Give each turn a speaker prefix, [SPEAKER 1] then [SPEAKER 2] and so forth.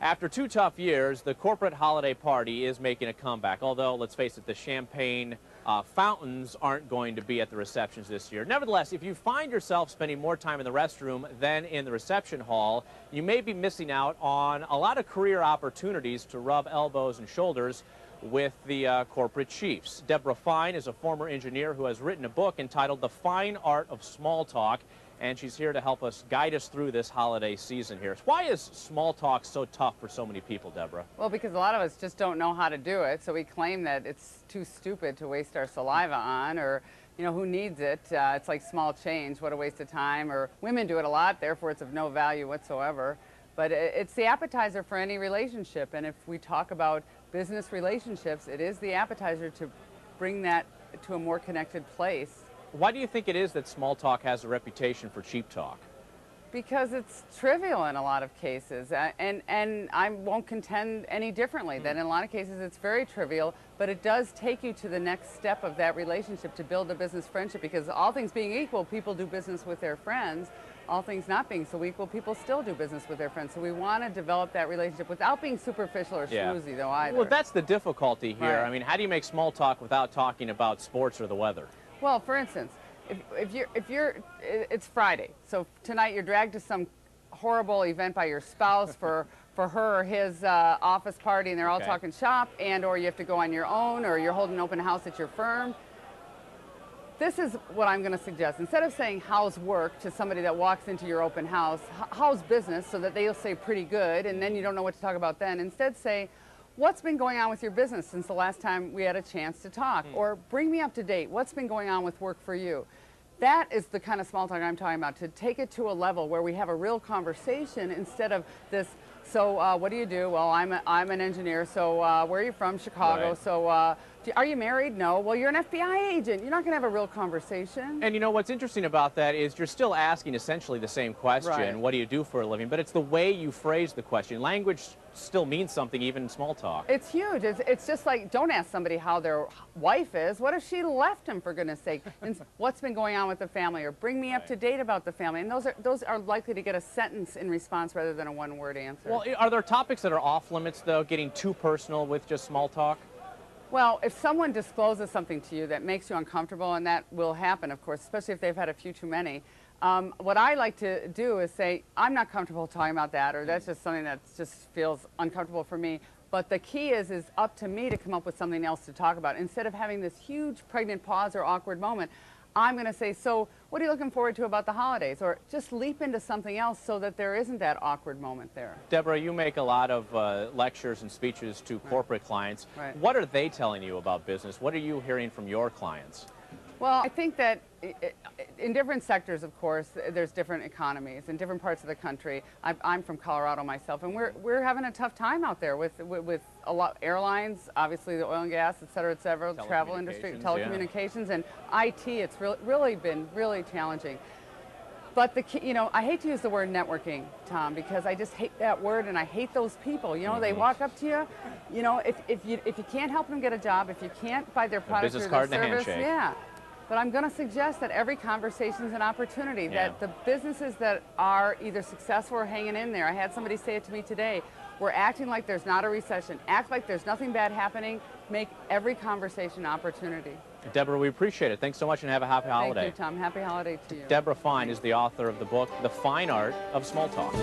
[SPEAKER 1] After 2 tough years, the corporate holiday party is making a comeback, although, let's face it, the champagne fountains aren't going to be at the receptions this year. Nevertheless, if you find yourself spending more time in the restroom than in the reception hall, you may be missing out on a lot of career opportunities to rub elbows and shoulders with the corporate chiefs. Debra Fine is a former engineer who has written a book entitled The Fine Art of Small Talk, and she's here to help us guide us through this holiday season here. Why is small talk so tough for so many people, Debra?
[SPEAKER 2] Well, because a lot of us just don't know how to do it, so we claim that it's too stupid to waste our saliva on, or, you know, who needs it? It's like small change, what a waste of time, or women do it a lot, therefore it's of no value whatsoever. But it's the appetizer for any relationship, and if we talk about business relationships, it is the appetizer to bring that to a more connected place.
[SPEAKER 1] Why do you think it is that small talk has a reputation for cheap talk?
[SPEAKER 2] Because it's trivial in a lot of cases, and I won't contend any differently, that in a lot of cases it's very trivial, but it does take you to the next step of that relationship to build a business friendship, because all things being equal, people do business with their friends. All things not being so equal, people still do business with their friends. So we want to develop that relationship without being superficial or schmoozy, though, either.
[SPEAKER 1] Well, that's the difficulty here.
[SPEAKER 2] Right.
[SPEAKER 1] I mean, how do you make small talk without talking about sports or the weather?
[SPEAKER 2] Well, for instance, it's Friday, so tonight you're dragged to some horrible event by your spouse for her or his office party, and they're all talking shop, or you have to go on your own, or you're holding an open house at your firm. This is what I'm going to suggest. Instead of saying how's work to somebody that walks into your open house, how's business, so that they'll say pretty good, and then you don't know what to talk about then. Instead say, what's been going on with your business since the last time we had a chance to talk? Or bring me up to date. What's been going on with work for you? That is the kind of small talk I'm talking about, to take it to a level where we have a real conversation instead of this, so what do you do? Well, I'm an engineer, so where are you from? Chicago.
[SPEAKER 1] Right.
[SPEAKER 2] So are you married? No. Well, you're an FBI agent. You're not going to have a real conversation.
[SPEAKER 1] And you know what's interesting about that is you're still asking essentially the same question,
[SPEAKER 2] Right.
[SPEAKER 1] What do you do for a living? But it's the way you phrase the question. Language still means something even in small talk.
[SPEAKER 2] It's huge. It's just like, don't ask somebody how their wife is. What if she left him, for goodness sake? And what's been going on with the family? Or bring me up to date about the family. And those are likely to get a sentence in response rather than a one-word answer.
[SPEAKER 1] Well, are there topics that are off limits, though, getting too personal with just small talk?
[SPEAKER 2] Well, if someone discloses something to you that makes you uncomfortable, and that will happen, of course, especially if they've had a few too many, what I like to do is say, I'm not comfortable talking about that, or that's just something that just feels uncomfortable for me. But the key is up to me to come up with something else to talk about. Instead of having this huge pregnant pause or awkward moment, I'm going to say, so what are you looking forward to about the holidays? Or just leap into something else so that there isn't that awkward moment there.
[SPEAKER 1] Debra, you make a lot of lectures and speeches to corporate clients.
[SPEAKER 2] Right.
[SPEAKER 1] What are they telling you about business? What are you hearing from your clients?
[SPEAKER 2] Well, I think that in different sectors, of course, there's different economies in different parts of the country. I'm from Colorado myself, and we're having a tough time out there with a lot airlines, obviously the oil and gas, et cetera, travel industry, telecommunications, and IT. It's really been really challenging. But I hate to use the word networking, Tom, because I just hate that word, and I hate those people. You know, they walk up to you. You know, if you can't help them get a job, if you can't buy their product or their service, yeah. But I'm going to suggest that every conversation is an opportunity, that the businesses that are either successful or hanging in there, I had somebody say it to me today, we're acting like there's not a recession, act like there's nothing bad happening, make every conversation an opportunity.
[SPEAKER 1] Debra, we appreciate it. Thanks so much and have a happy holiday.
[SPEAKER 2] Thank you, Tom. Happy holiday to you.
[SPEAKER 1] Debra Fine is the author of the book, The Fine Art of Small Talk.